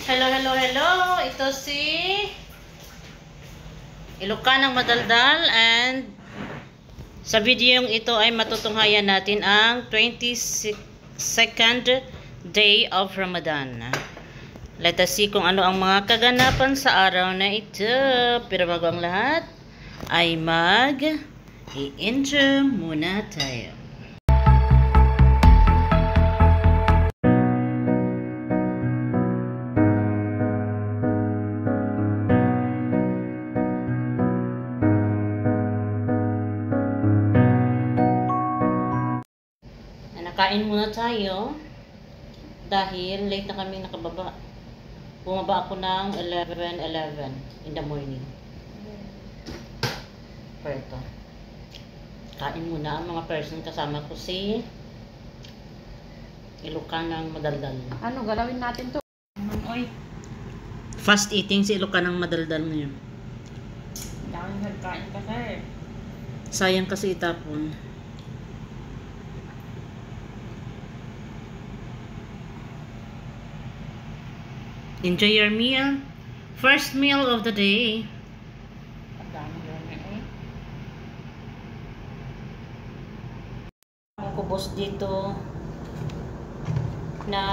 Hello, hello, hello. Ito si Ilocanang Madaldal, and sa videong ito ay matutunghayan natin ang 22nd day of Ramadan. Let us see kung ano ang mga kaganapan sa araw na ito. Pero bago ang lahat ay i-intro muna tayo. Kain muna tayo dahil late na kami nakababa. Bumaba ako ng 11 in the morning. Pero ito, kain muna ang mga person. Kasama ko si Ilocanang Madaldal. Ano galawin natin to? Oy, Fast eating si Ilocanang Madaldal ngayon. daming nagkain kasi. Sayang kasi itapon. Enjoy your meal. First meal of the day. Ang dami namin eh. Ang kubos dito na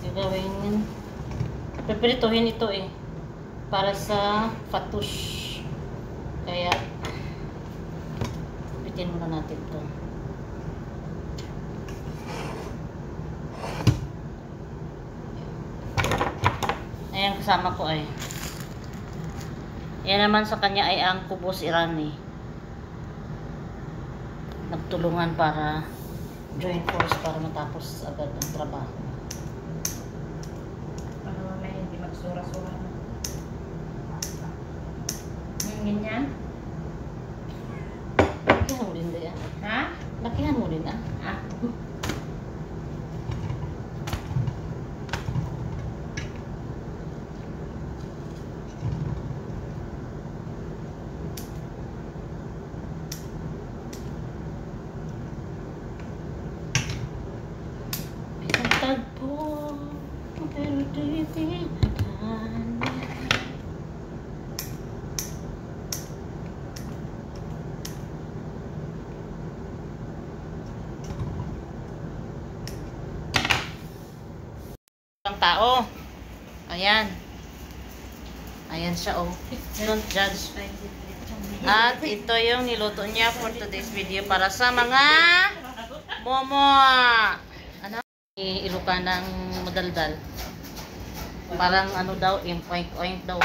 gagawin, pipirituhin ito eh para sa fatush. Kaya pitin muna natin ito. Ayan, kasama ko ay. Yan naman sa kanya ay ang kubos Irani. Nagtulungan para join force para matapos agad ang trabaho. Ano may hindi magsura-sura na. Ganyan? Lakihan mo din yan. Ha? Lakihan mo din ah. Ah. Tagpo, pero di tinakan. Ang tao. Ayan. Ayan siya oh. Don't judge. At ito yung niluto niya for today's video para sa mga momo. Ano? Ilocanang Madaldal. Parang ano daw, oink daw.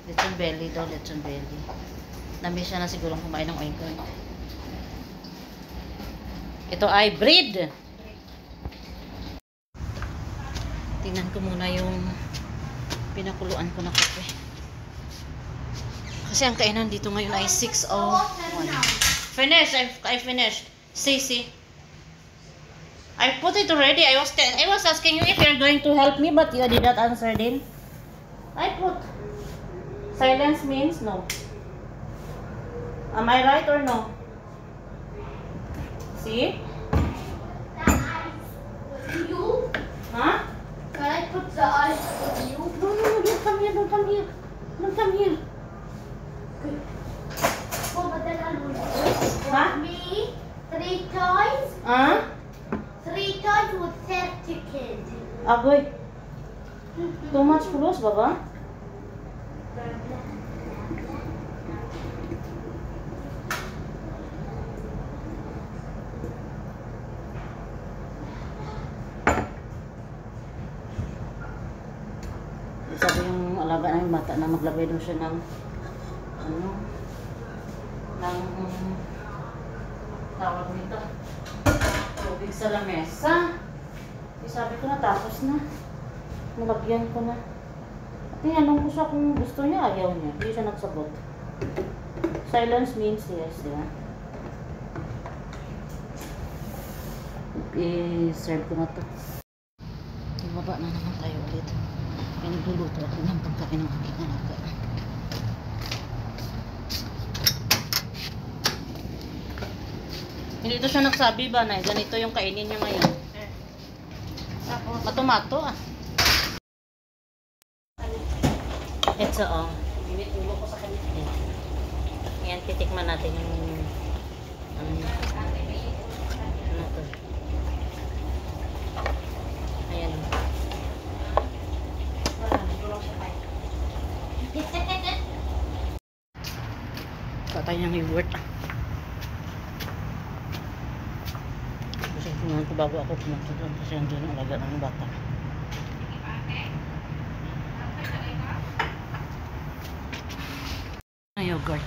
Lechon belly daw, lechon belly. Namiss siya na siguro kumain ng oink. Ito ay bread. Tingnan ko muna yung pinakuluan ko na kape. Kasi ang kainan dito ngayon ay 6:01. Finish! I finished. Sisi. I put it already. I was asking you if you're going to help me, but you did not answer din. I put. Silence means no. Am I right or no? See? You? Huh? Can I put the ice with you? No, don't come here, don't come here. Don't come here. Oh, but then I'll do it. Huh? Me, 3 toys. Huh? 3 toys with 30 kids. Agoy. Too much close, Baba. Sabi yung alaga na yung bata na maglagay daw siya ng ano, ng tawag nito, tubig sa lamesa. Sabi ko na tapos na, nalagyan ko na. At tinanong ko siya kung gusto niya, ayaw niya, hindi siya nagsagot. Silence means yes, di ba? I-serve ko na to. Baba na naman tayo ulit. Nagluluto ako ng pagkain ng aking anak. Hindi ito siya nagsabi ba na ganito yung kainin niya ngayon. Matomato ah. Ito, oh. Init ulo ko sa kanya. Yan, titikman natin yung ano yun. Ano to? Ayan. Patay ng yogurt. Kasi kumain ko bago ako pumunta doon kasi nandun ang alaga ng bata. Ang yogurt.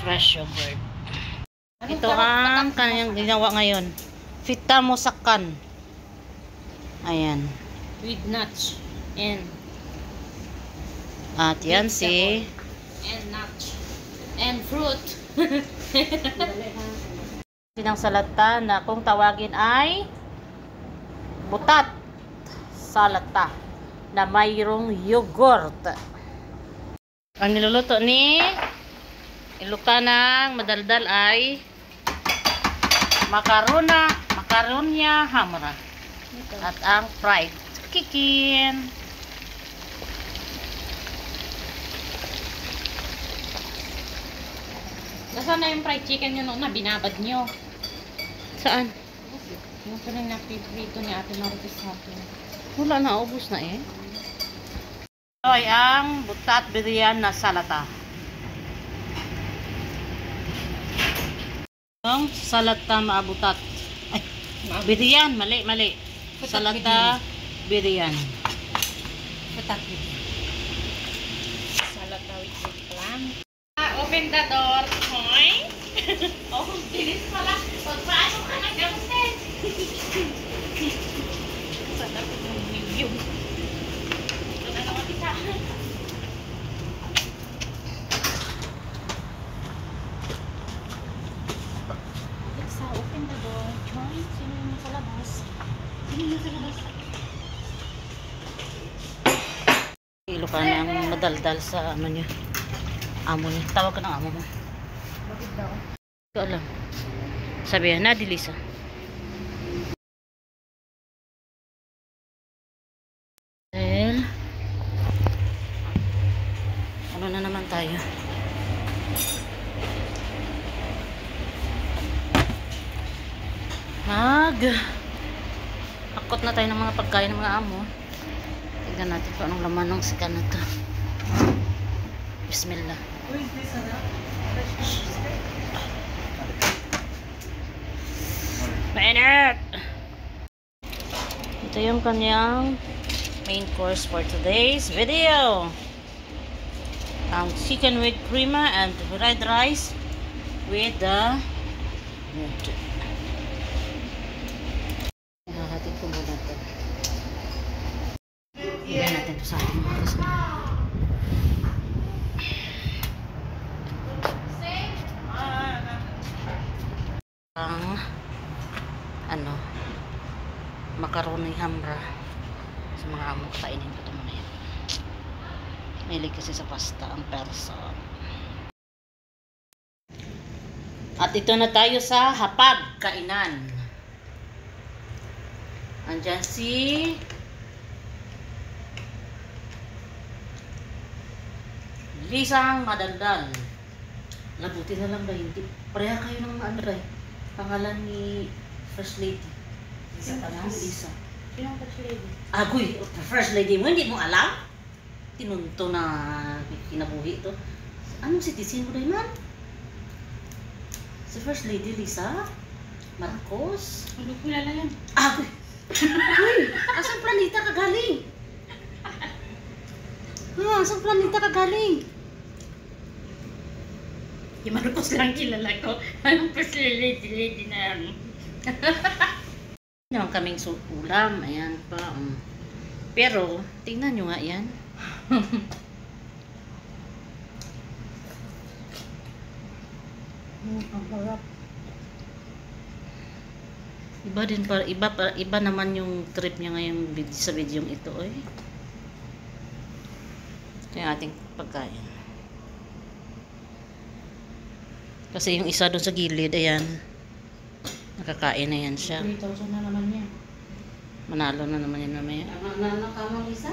Fresh yogurt. Ito ang kanyang ginawa ngayon. Fita musakan. Ayan. With nuts. And At yan si nuts. And fruit. sinang salata na kung tawagin ay butat salata na mayroong yogurt. Ang niluluto ni Ilocanang madaldal ay makaronya hamra at ang fried chicken. Nasaan na yung fried chicken nyo noon na binabad nyo? Saan? Yung tuloy na piprito ni Ate Marites sa akin. Wala na, ubos na eh. Ito ay ang butat biriyan na salata. Yung salata maabutat. Ay, biriyan, mali. Salata biriyan. Patakit. Salata with eggplant. Open the door. Hoy! Oh, bilis pala. Pagpaano ka na gamit? Sarap yung video. Ito na naman isa. Alexa, open the door. Joy, sino yung nasa labas? Sino yung nasa labas? Ilocanang madaldal sa ano niya. Amo niya. Tawag ka ng amo mo. Bakit daw? Ito alam. Sabihan na, Dilisa. Dahil, ano na naman tayo? Akot na tayo ng mga pagkain ng mga amo. Tignan natin kung anong laman ng sikan na to. Bismillah. Mainit! Ito yung kanyang main course for today's video. Ang chicken with crema and fried rice with the meat. Hahatin ko muna ito. Higyan natin ito sa ating mga kasama. Ang ano macaroni hamra sa mga amo. Kainin ko ito muna yan. Mahilig kasi sa pasta ang persa. At ito na tayo sa hapag kainan. Andyan si Lisang madaldal. Labuti na lang ba hindi? Pareha kayo ng mga andray. Pangalan ni First Lady. Lisa Tanas? Lisa. Sino ang first lady? Agoy, First Lady mo, hindi mo alam? Tinunto na kinabuhi ito. Anong citizen mo rin man? Si First Lady Lisa Marcos. Hindi ko kilala yan. Agoy! Uy! Asang planeta ka galing? Asang planeta ka galing? Yung Marcos lang kilala ko. Anong first lady na yan? Naman kaming ulam. Ayan pa. Pero, tingnan nyo nga yan. Ang harap. Iba din pa, iba naman yung trip niya ngayon sa video ito, eh. Ito yung ating pagkain. Kasi yung isa doon sa gilid, ayan. Nakakain na yan siya. 3,000 na naman yan. Manalo na naman yan mamaya. Ano ka mo, Lisa?